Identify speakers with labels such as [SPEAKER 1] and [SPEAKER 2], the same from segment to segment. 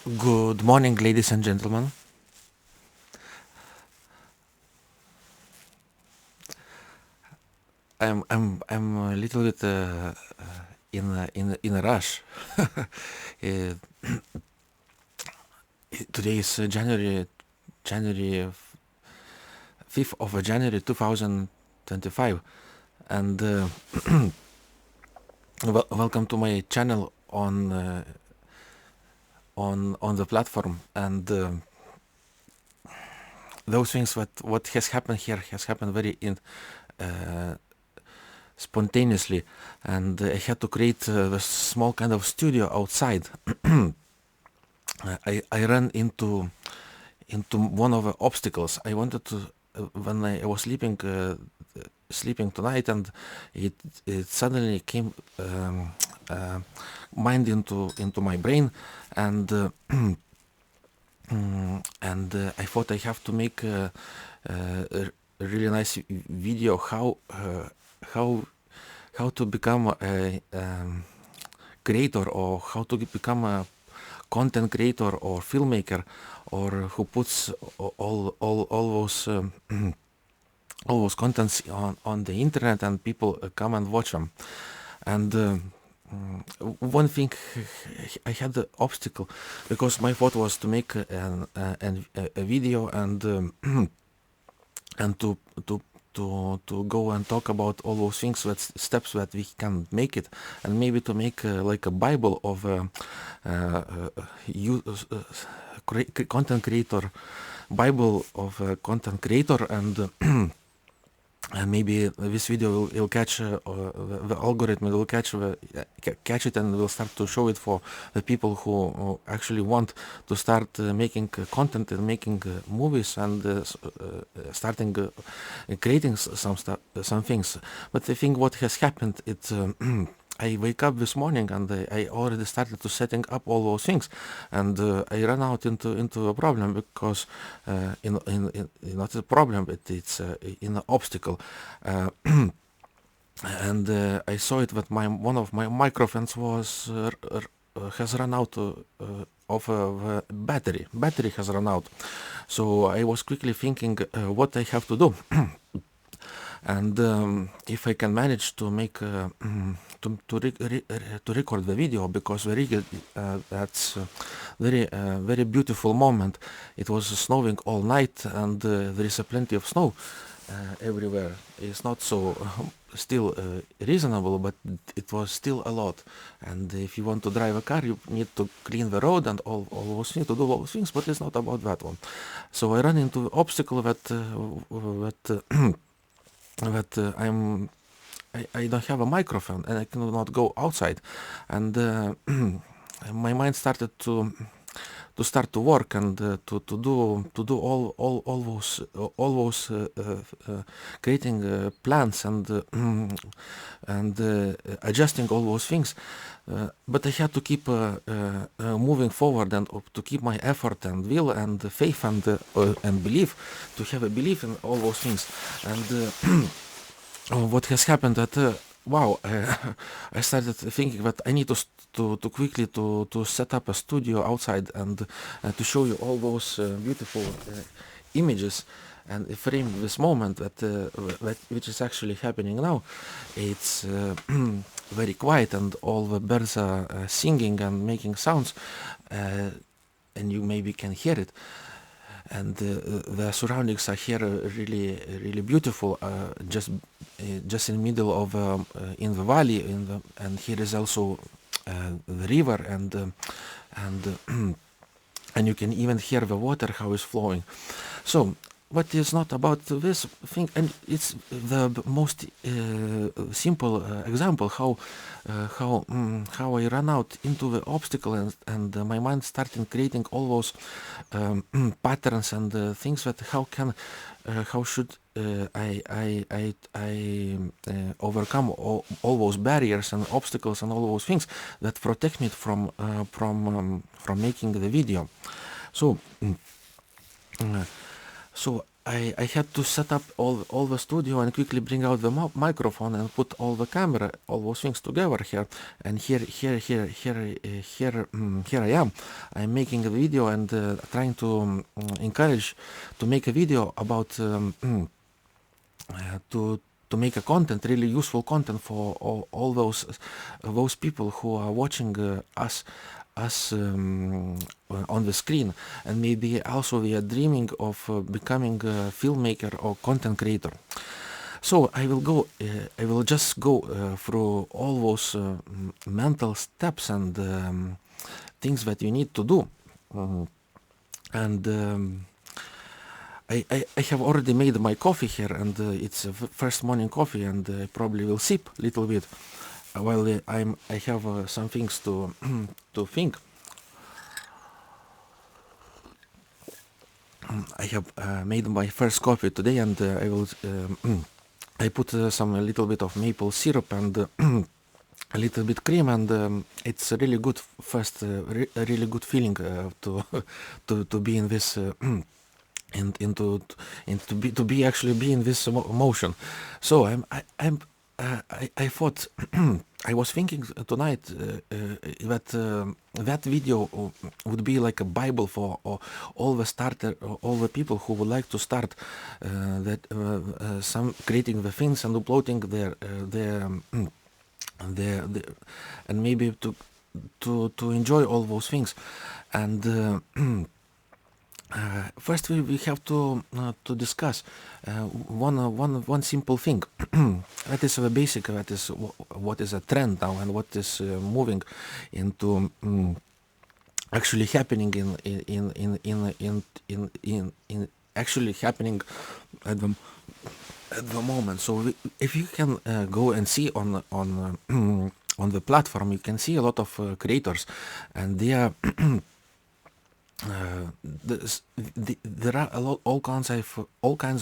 [SPEAKER 1] Good morning, ladies and gentlemen. I'm a little bit in a rush. uh, Today is January 5th of January 2025, and welcome to my channel on the platform. And those things what has happened here has happened very uh, spontaneously, and I had to create a small kind of studio outside. I ran into one of the obstacles. I wanted to when I was sleeping tonight, and it suddenly came uh, mind into my brain, and I thought I have to make a really nice video how how to become a creator, or how to become a content creator or filmmaker, or who puts all those all those contents on the internet, and people come and watch them. And one thing, I had the obstacle, because my thought was to make a video, and and to go and talk about all those things, that steps that we can make it, and maybe to make like a bible of you content creator, bible of content creator. And and maybe this video will catch the algorithm will catch it, and will start to show it for the people who actually want to start making content and making movies, and starting creating some things. But I think what has happened, it's I wake up this morning, and I already started to setting up all those things, and I ran out into a problem, because in not a problem, but it's in an obstacle. Uh, and I saw it that my one of my microphones was has run out of battery. Battery has run out, so I was quickly thinking what I have to do. And if I can manage to make to record the video, because that's very beautiful moment. It was snowing all night, and there is a plenty of snow everywhere. It's not so still reasonable, but it was still a lot. And if you want to drive a car, you need to clean the road and all those things, to do all those things, but it's not about that one. So I ran into obstacle that I don't have a microphone, and I cannot go outside. And my mind started to start to work, and to do all those creating plans, and adjusting all those things. But I had to keep moving forward, and to keep my effort and will and faith and belief, to have a belief in all those things. And what has happened, that wow, I started thinking that I need to quickly to set up a studio outside, and to show you all those beautiful images, and frame this moment which is actually happening now. It's very quiet, and all the birds are singing and making sounds, and you maybe can hear it. And the surroundings are here really beautiful, just in the middle of in the valley, and here is also the river, and and you can even hear the water how it's flowing. So what is not about this thing, and it's the most simple example how I ran out into the obstacle, and my mind started creating all those patterns, and things, that how should overcome all those barriers and obstacles, and all those things that protect me from making the video. So uh, so I had to set up all the studio and quickly bring out the microphone and put all the camera, all those things together here. And here I am. I'm making a video and trying to encourage to make a video about to make a content, really useful content for all those people who are watching us on the screen, and maybe also we are dreaming of becoming a filmmaker or content creator. So I will just go through all those mental steps and things that you need to do. And I have already made my coffee here, and it's first morning coffee, and I probably will sip a little bit while I have some things to to think. I have made my first coffee today, and I will I put some a little bit of maple syrup and a little bit cream, and it's a really good first a really good feeling to to be in this to be actually be in this motion. So I thought I was thinking tonight that that video would be like a Bible for all the starter, all the people who would like to start some creating the things and uploading their and maybe to enjoy all those things. And first we have to discuss one simple thing. That is the basic. That is what is a trend now and what is moving into actually happening in actually happening at the moment. So if you can go and see on the platform, you can see a lot of creators, and they are. There are all kinds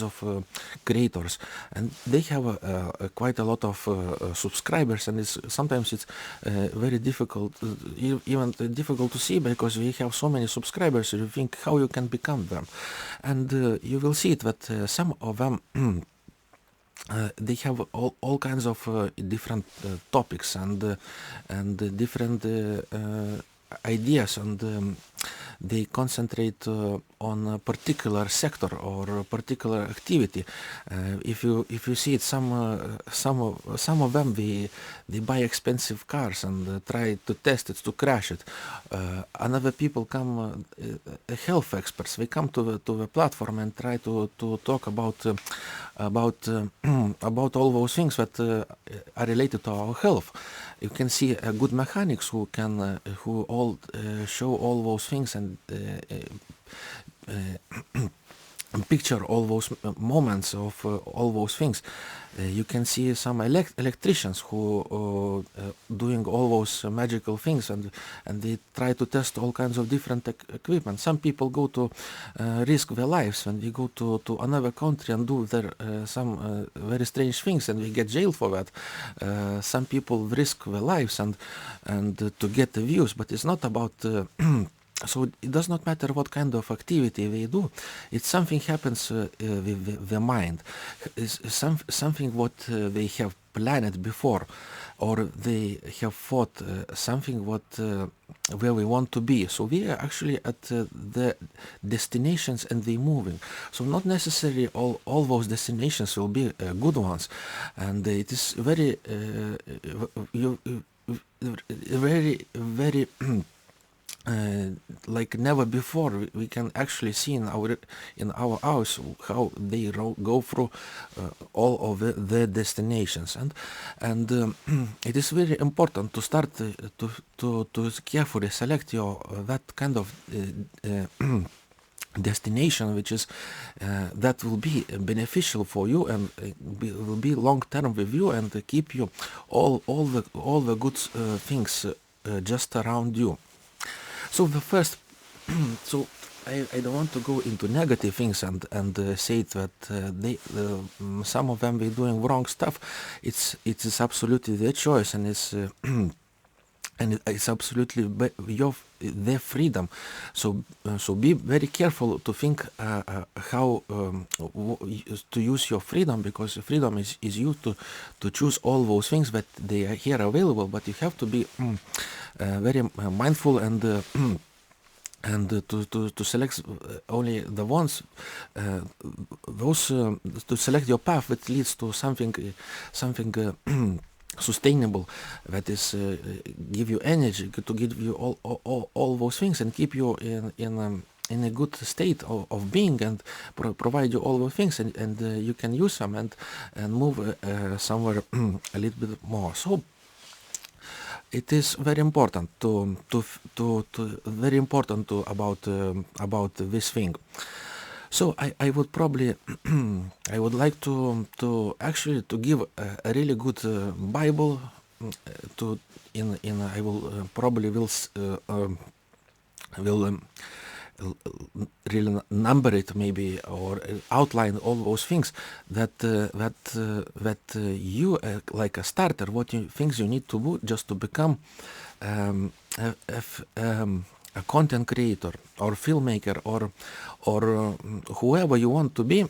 [SPEAKER 1] of creators, and they have quite a lot of subscribers, and sometimes it's very difficult, even difficult to see, because we have so many subscribers. You think how you can become them, and you will see it that some of them. They have all kinds of different topics and different ideas, and they concentrate on a particular sector or a particular activity. If you see it, some of them they buy expensive cars and try to test it, to crash it. Another people come, health experts. They come to the platform and try to talk about about all those things that are related to our health. You can see good mechanics who can who all show all those things and picture all those moments of all those things. You can see some electricians who doing all those magical things, and they try to test all kinds of different equipment. Some people go to risk their lives when we go to another country and do their some very strange things, and we get jailed for that. Some people risk their lives and to get the views, but it's not about so it does not matter what kind of activity they do. It's something happens with the mind. It's something what they have planned before, or they have thought something what where we want to be. So we are actually at the destinations, and they moving. So not necessarily all those destinations will be good ones, and it is very very like never before. We can actually see in our house how they go through all of the destinations, and it is very important to start to carefully select your that kind of destination which is that will be beneficial for you and will be long term with you and keep you all the good things just around you. So the first, so I don't want to go into negative things and say that they some of them be doing wrong stuff. It is absolutely their choice, and it's and it's absolutely their freedom. So be very careful to think how to use your freedom, because freedom is you to choose all those things that they are here available, but you have to be very mindful and to select only the ones, those to select your path that leads to something sustainable, that is give you energy, to give you all those things and keep you in a good state of being, and provide you all those things, and you can use them and move somewhere a little bit more. So it is very important about this thing. So I would probably I would like to actually to give a really good Bible to in I will probably will really number it maybe, or outline all those things that you like a starter, things you need to do just to become a content creator or filmmaker or whoever you want to be,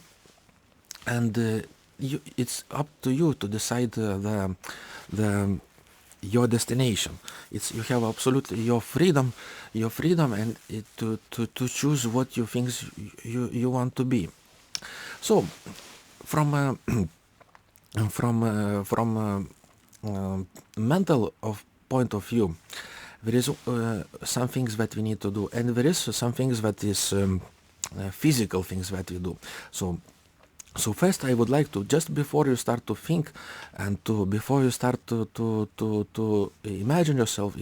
[SPEAKER 1] and it's up to you to decide the your destination. You have absolutely your freedom, and to choose what you think you want to be. So from mental point of view, there is some things that we need to do, and there is some things that is physical things that we do. So first, I would like to, just before you start to think, and before you start to imagine yourself,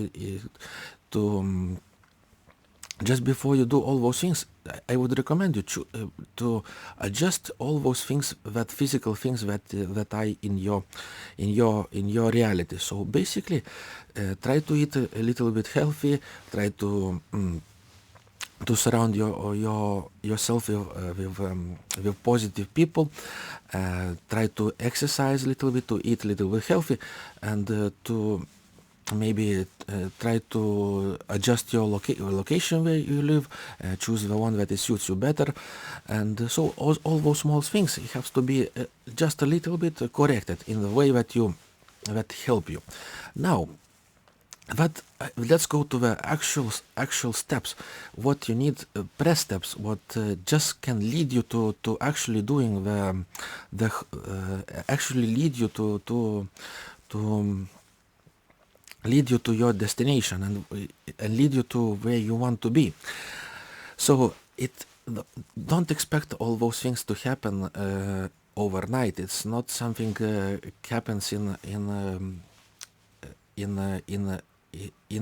[SPEAKER 1] just before you do all those things, I would recommend you to adjust all those things, that physical things that are in your reality. So basically, try to eat a little bit healthy. Try to surround yourself with positive people. Try to exercise a little bit, to eat a little bit healthy, and to maybe try to adjust your location where you live. Choose the one that suits you better, and so all those small things have to be just a little bit corrected in the way that help you. Now, but let's go to the actual steps. What you need, press steps. What just can lead you to actually doing the actually lead you to lead you to your destination, and lead you to where you want to be. So don't expect all those things to happen overnight. It's not something happens in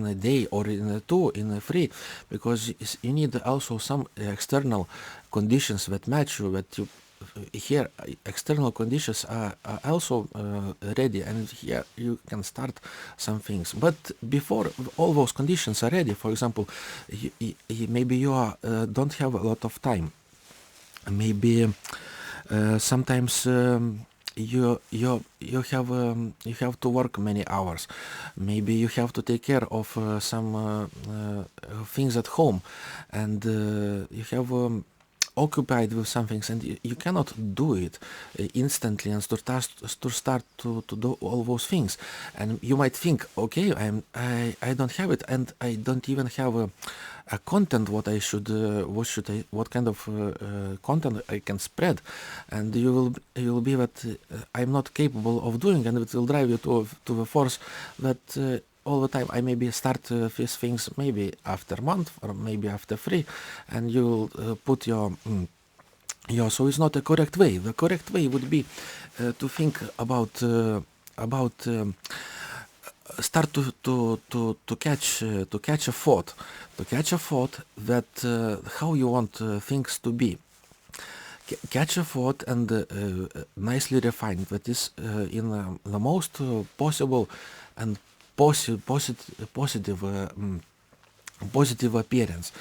[SPEAKER 1] a day, or in a two, in a three, because you need also some external conditions that match you. That you here external conditions are also ready, and here you can start some things. But before all those conditions are ready, for example, maybe you don't have a lot of time. Maybe sometimes you have to work many hours. Maybe you have to take care of some things at home, and you have occupied with some things, and you cannot do it instantly, and to start to do all those things. And you might think, okay, I don't have it, and I don't even have a content. What kind of content I can spread, and you will be that I'm not capable of doing, and it will drive you to the force that all the time I maybe start these things maybe after a month, or maybe after 3, and you will put your so it's not a correct way. The correct way would be to think about start to catch a thought, that how you want things to be. Catch a thought, and nicely refined, that is in the most possible and positive appearance,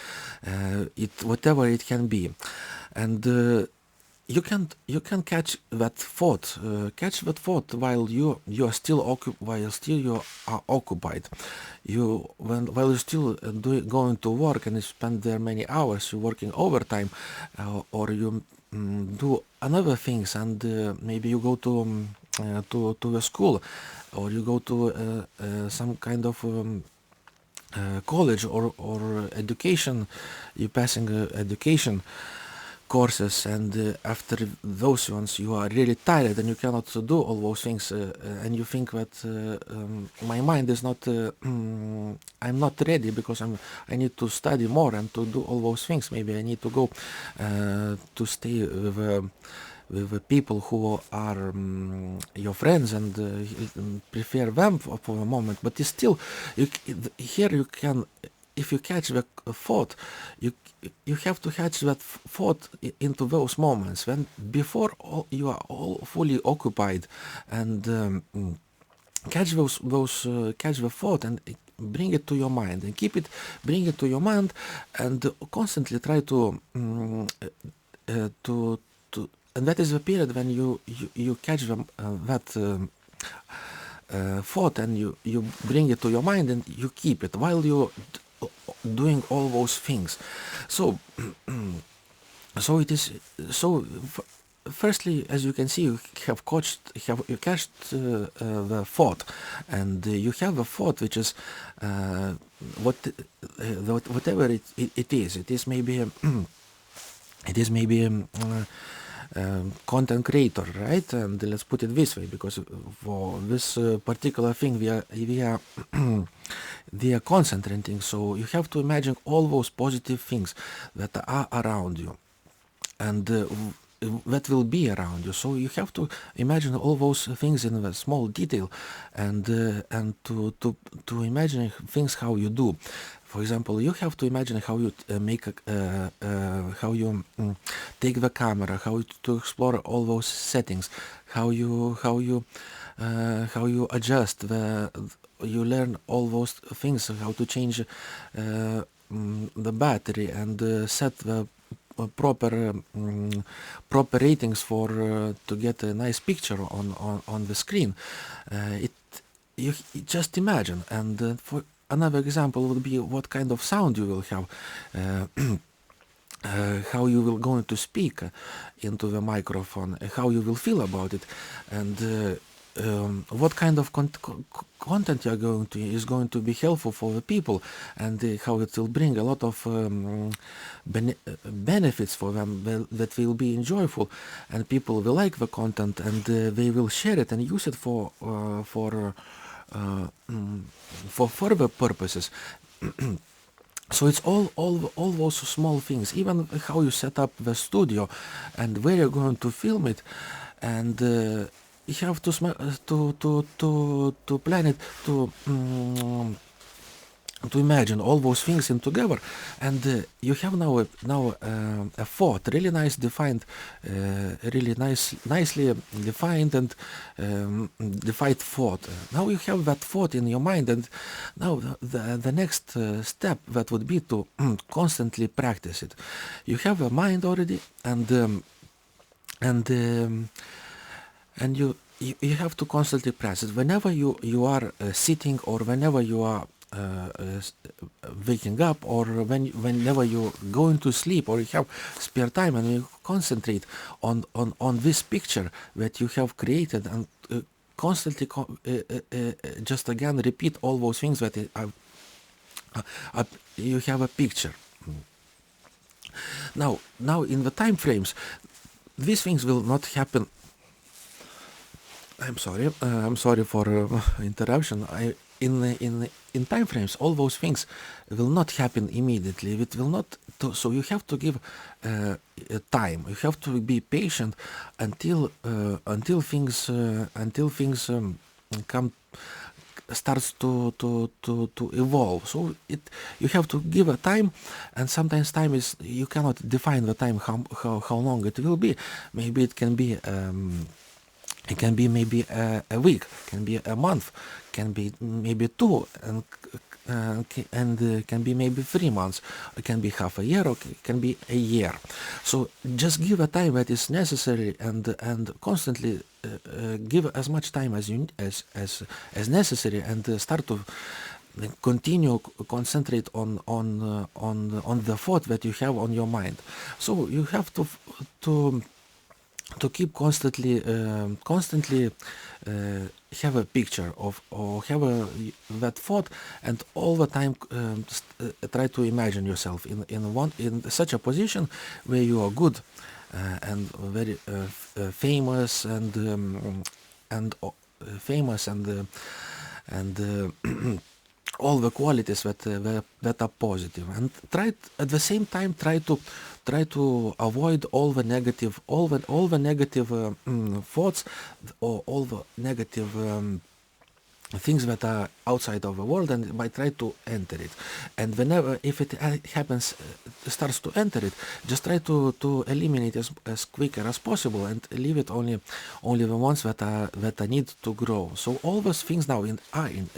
[SPEAKER 1] whatever it can be. And you can catch that thought while you are still you are occupied. While you're still going to work and you spend there many hours, you're working overtime, or you do another things, and maybe you go to a school, or you go to some kind of college or education. You're passing education courses, and after those ones you are really tired and you cannot do all those things, and you think that my mind is not I'm not ready because I need to study more and to do all those things. Maybe I need to go to stay with the people who are your friends, and prefer them for a moment. But it's still, here you can, if you catch the thought, you you have to catch that thought into those moments when before you are all fully occupied, and catch catch the thought and bring it to your mind, and bring it to your mind, and constantly try to and that is the period when you catch that thought, and you bring it to your mind, and you keep it while you doing all those things. So so it is so firstly, as you can see, you catched the thought, and you have a thought which is what whatever it is. It is maybe it is maybe content creator, right? And let's put it this way, because for this particular thing we are concentrating. So you have to imagine all those positive things that are around you, and that will be around you. So you have to imagine all those things in a small detail, and to imagine things how you do. For example, you have to imagine how you how you take the camera, how to explore all those settings, how you adjust you learn all those things, how to change the battery, and set the proper ratings for to get a nice picture on the screen. It you just imagine. And for another example would be what kind of sound you will have, how you will going to speak into the microphone, how you will feel about it, and what kind of content you are going to is going to be helpful for the people, and how it will bring a lot of benefits for them that will be enjoyable, and people will like the content, and they will share it and use it for further purposes. So it's all those small things, even how you set up the studio and where you're going to film it, and you have to plan it, to imagine all those things in together, and you have now a thought, really nicely defined and defined thought. Now you have that thought in your mind, and now the next step that would be to constantly practice it. You have a mind already, and you have to constantly practice it. Whenever you are sitting, or whenever you are waking up, or whenever you going to sleep, or you have spare time, and you concentrate on this picture that you have created, and constantly just again repeat all those things that you have a picture. Now in the time frames, these things will not happen. I'm sorry for interruption. In time frames, all those things will not happen immediately. It will not. So you have to give time. You have to be patient until things come starts to evolve. So you have to give a time, and sometimes time is, you cannot define the time how long it will be. Maybe it can be It can be maybe a week, can be a month, can be maybe two, and can be maybe 3 months. It can be half a year, or it can be a year. So just give a time that is necessary, and constantly give as much time as you as necessary, and start to continue concentrate on the thought that you have on your mind. So you have to to keep constantly have a picture of, or have that thought, and all the time try to imagine yourself in such a position where you are good, and very famous, famous, and all the qualities that are positive, and at the same time try to avoid all the negative thoughts, or all the negative things that are outside of the world, and by try to enter it. And whenever, if it happens, starts to enter it, just try to eliminate as quicker as possible, and leave it only the ones that are need to grow. So all those things now are in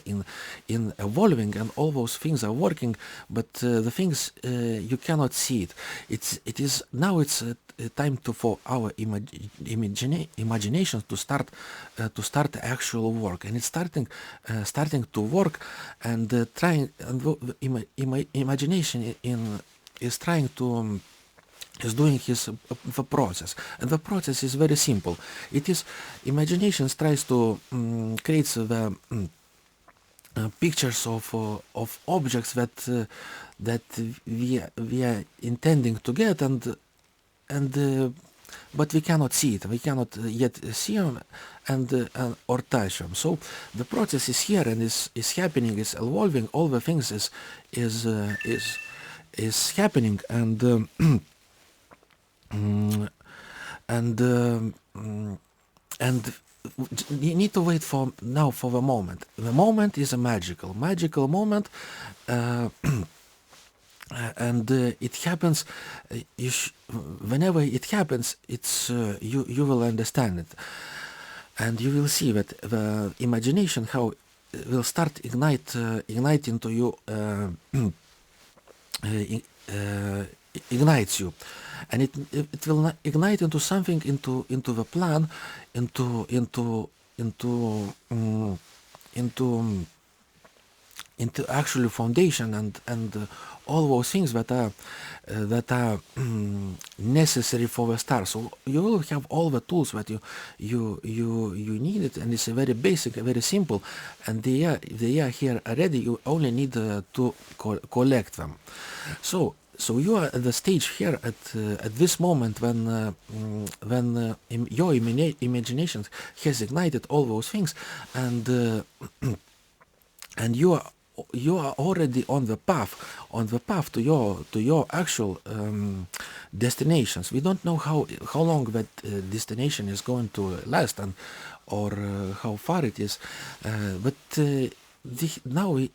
[SPEAKER 1] evolving, and all those things are working, but the things you cannot see it. It is now, it's time for our imagination to start actual work, and it's starting to work, and trying, and imagination is trying to is doing the process, and the process is very simple. It is imagination tries to create the pictures of objects that we are intending to get, and but we cannot see it. We cannot yet see them, and or touch them. So the process is here, and is happening, is evolving. All the things is happening, and and you need to wait for the moment. The moment is a magical moment. Uh, and it happens, whenever it happens, it's you will understand it, and you will see that the imagination, how will start ignite into you, ignites you, and it will ignite into something, into the plan, into actual foundation, and all those things that are necessary for the start. So you will have all the tools that you needed, and it's a very basic, very simple, and they are here already. You only need to collect them. So you are at the stage here at this moment when your imagination has ignited all those things, and and you are already on the path to your actual destinations. We don't know how long that destination is going to last, or how far it is, but now we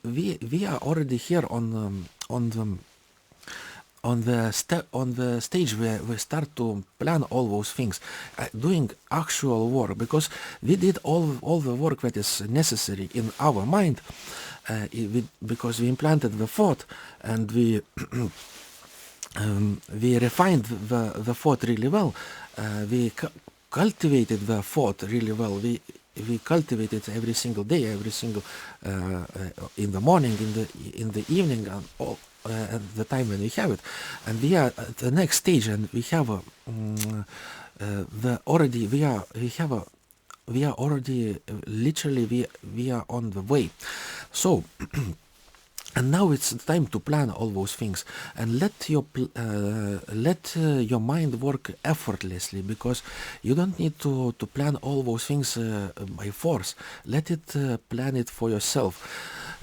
[SPEAKER 1] are already here on the stage where we start to plan all those things, doing actual work, because we did all the work that is necessary in our mind, because we implanted the thought, and we we refined the thought really well. We cultivated the thought really well. We cultivate it every single day, every single in the morning, in the evening, and all at the time when we have it. And we are at the next stage, and we have a we are already literally we are on the way. So and now it's time to plan all those things, and let your mind work effortlessly, because you don't need to plan all those things by force. Let it plan it for yourself,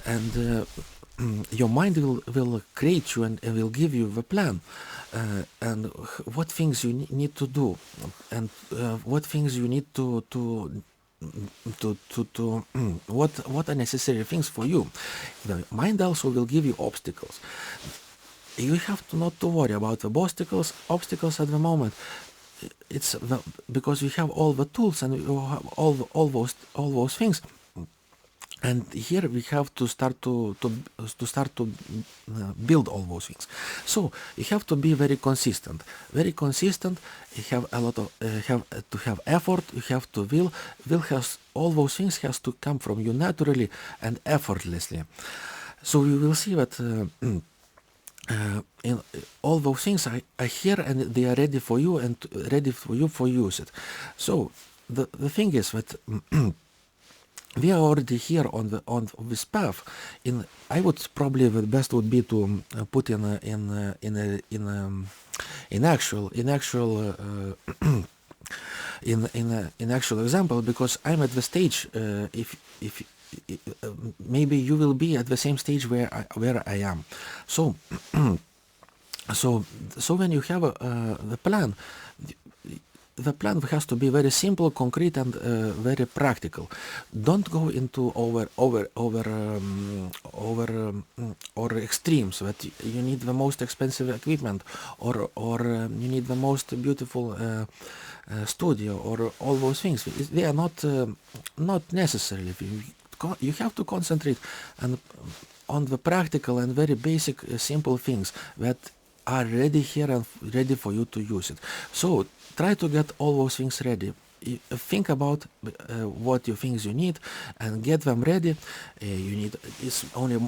[SPEAKER 1] and your mind will create you, and will give you the plan, and what things you need to do, and what things you need to what are necessary things for you. The mind also will give you obstacles. You have to not to worry about the obstacles at the moment. because you have all the tools and you have all those things. And here we have to start to build all those things. So you have to be very consistent. Very consistent. You have a lot of have effort. You have to will. Will has all those things has to come from you naturally and effortlessly. So you will see that. In all those things are here and they are ready for you and ready for you for use it. So the thing is that we are already here on this path. I would probably the best would be to put in actual in actual example, because I'm at the stage. If maybe you will be at the same stage where I am. So so when you have the plan. The plan has to be very simple, concrete, and very practical. Don't go into or extremes that you need the most expensive equipment or you need the most beautiful studio or all those things. They are not necessary. You have to concentrate on the practical and very basic, simple things that are ready here and ready for you to use it. So try to get all those things ready. Think about what you think you need and get them ready. You need it's only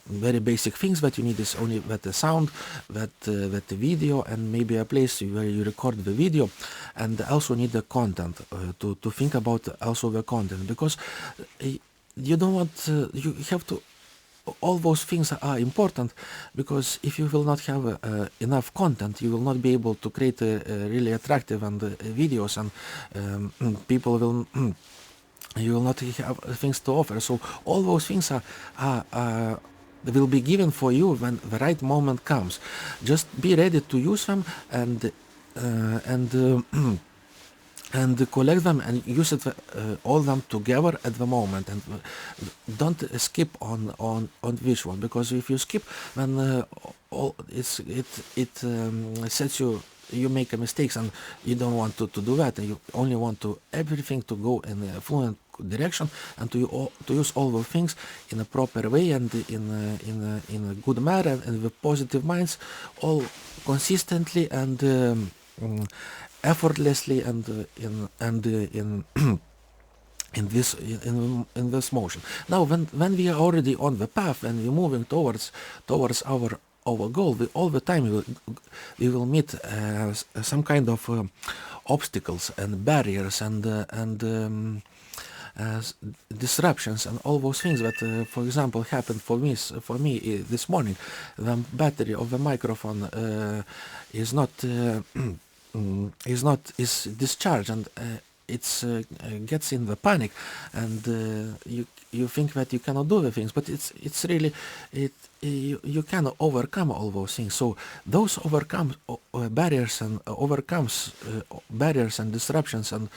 [SPEAKER 1] very basic things that you need is only that the sound, that the video, and maybe a place where you record the video, and also need the content to think about also the content, because you don't want you have to. All those things are important, because if you will not have enough content, you will not be able to create really attractive and videos, and people will you will not have things to offer. So all those things will be given for you when the right moment comes. Just be ready to use them and and collect them and use it all them together at the moment, and don't skip on which one, because if you skip, then it sets you make a mistakes, and you don't want to do that, and you only want to everything to go in a fluent direction, and to use all the things in a proper way and in a good manner and with positive minds, all consistently and effortlessly and in in this motion. Now when we are already on the path and we're moving towards our goal, all the time we will meet some kind of obstacles and barriers and disruptions and all those things that for example happened for me this morning. The battery of the microphone is discharged, and it's gets in the panic, and you think that you cannot do the things, but it's really you can overcome all those things. So those barriers and disruptions and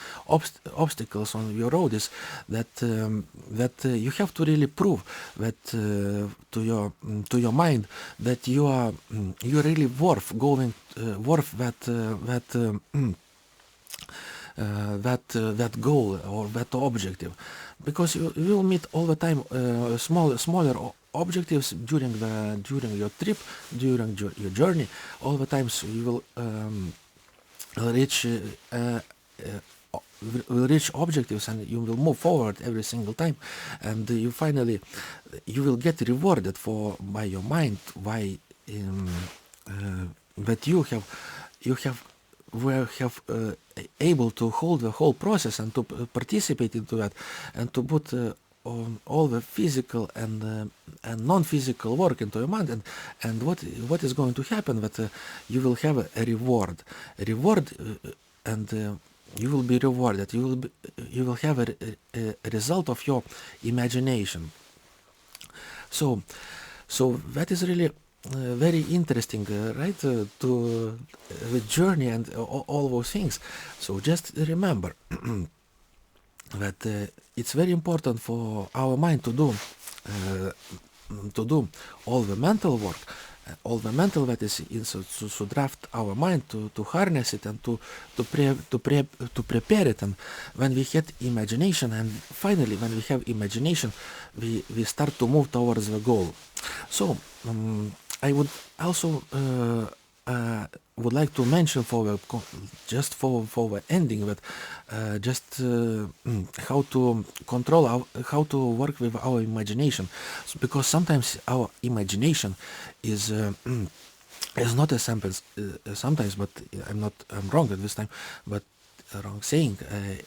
[SPEAKER 1] obstacles on your road is that you have to really prove that to your mind that you're really worth going, worth that goal or that objective, because you will meet all the time smaller objectives during your trip, during your journey. All the times you will reach objectives, and you will move forward every single time, and you will get rewarded by your mind, by that you have able to hold the whole process and to participate into that, and to put on all the physical and non-physical work into your mind, and what is going to happen, that you will have a reward, and you will be rewarded. You will have a result of your imagination. So that is really very interesting, right? To the journey and all those things. So just remember that it's very important for our mind to do all the mental work, all the mental that is in, so draft our mind to harness it and to prepare it. And when we get imagination, and finally when we have imagination, we start to move towards the goal. So I would also would like to mention for the just for the ending that how to control how to work with our imagination. Because sometimes our imagination is not a sample sometimes, but I'm wrong at this time, but wrong saying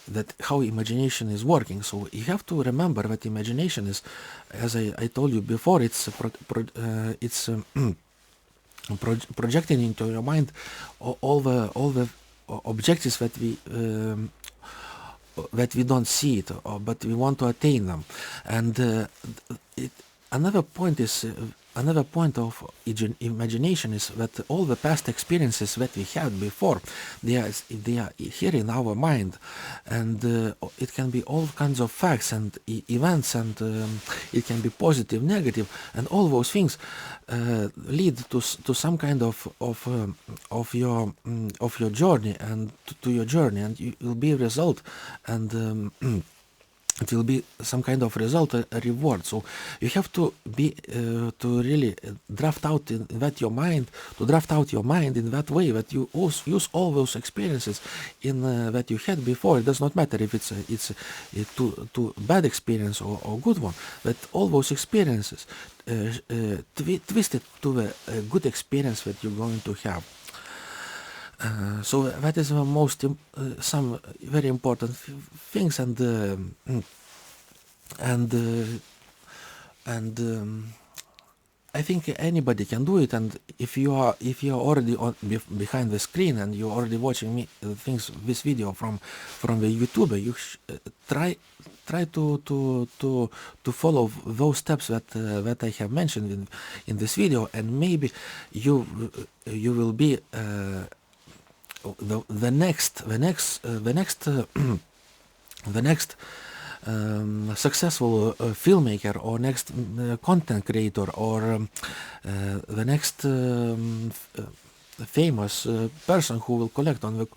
[SPEAKER 1] that how imagination is working. So you have to remember that imagination is, as I told you before, it's projecting into your mind all the objectives that we don't see it, but we want to attain them. And it, another point is another point of imagination is that all the past experiences that we had before, they are here in our mind, and it can be all kinds of facts and events, and it can be positive, negative, and all those things lead to some kind of your journey, and to your journey, and you will be a result, and it will be some kind of result, a reward. So you have to be to really draft out in that your mind, to draft out your mind in that way that you also use all those experiences in that you had before. It does not matter if it's a too bad experience or good one, but all those experiences twist it to the good experience that you're going to have. So that is the most some very important things, and I think anybody can do it. And if you are already behind the screen and you're already watching me this video from the YouTube, you try to follow those steps that I have mentioned in this video, and maybe you will be the next successful filmmaker, or next content creator, or the next famous person who will collect on the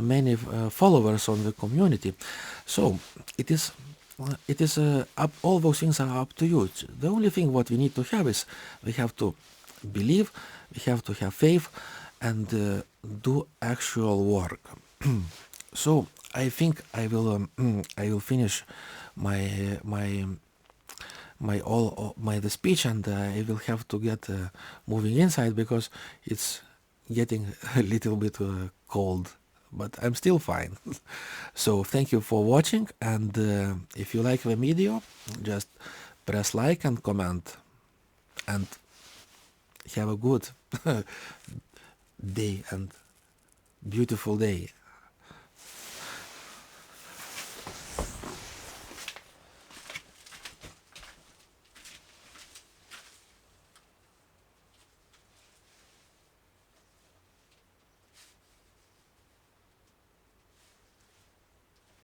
[SPEAKER 1] many followers on the community. So it is up, all those things are up to you. The only thing what we need to have is we have to believe, we have to have faith, and do actual work. So I think I will finish my the speech, and I will have to get moving inside because it's getting a little bit cold, but I'm still fine. So thank you for watching, and if you like the video, just press like and comment, and have a good day and beautiful day.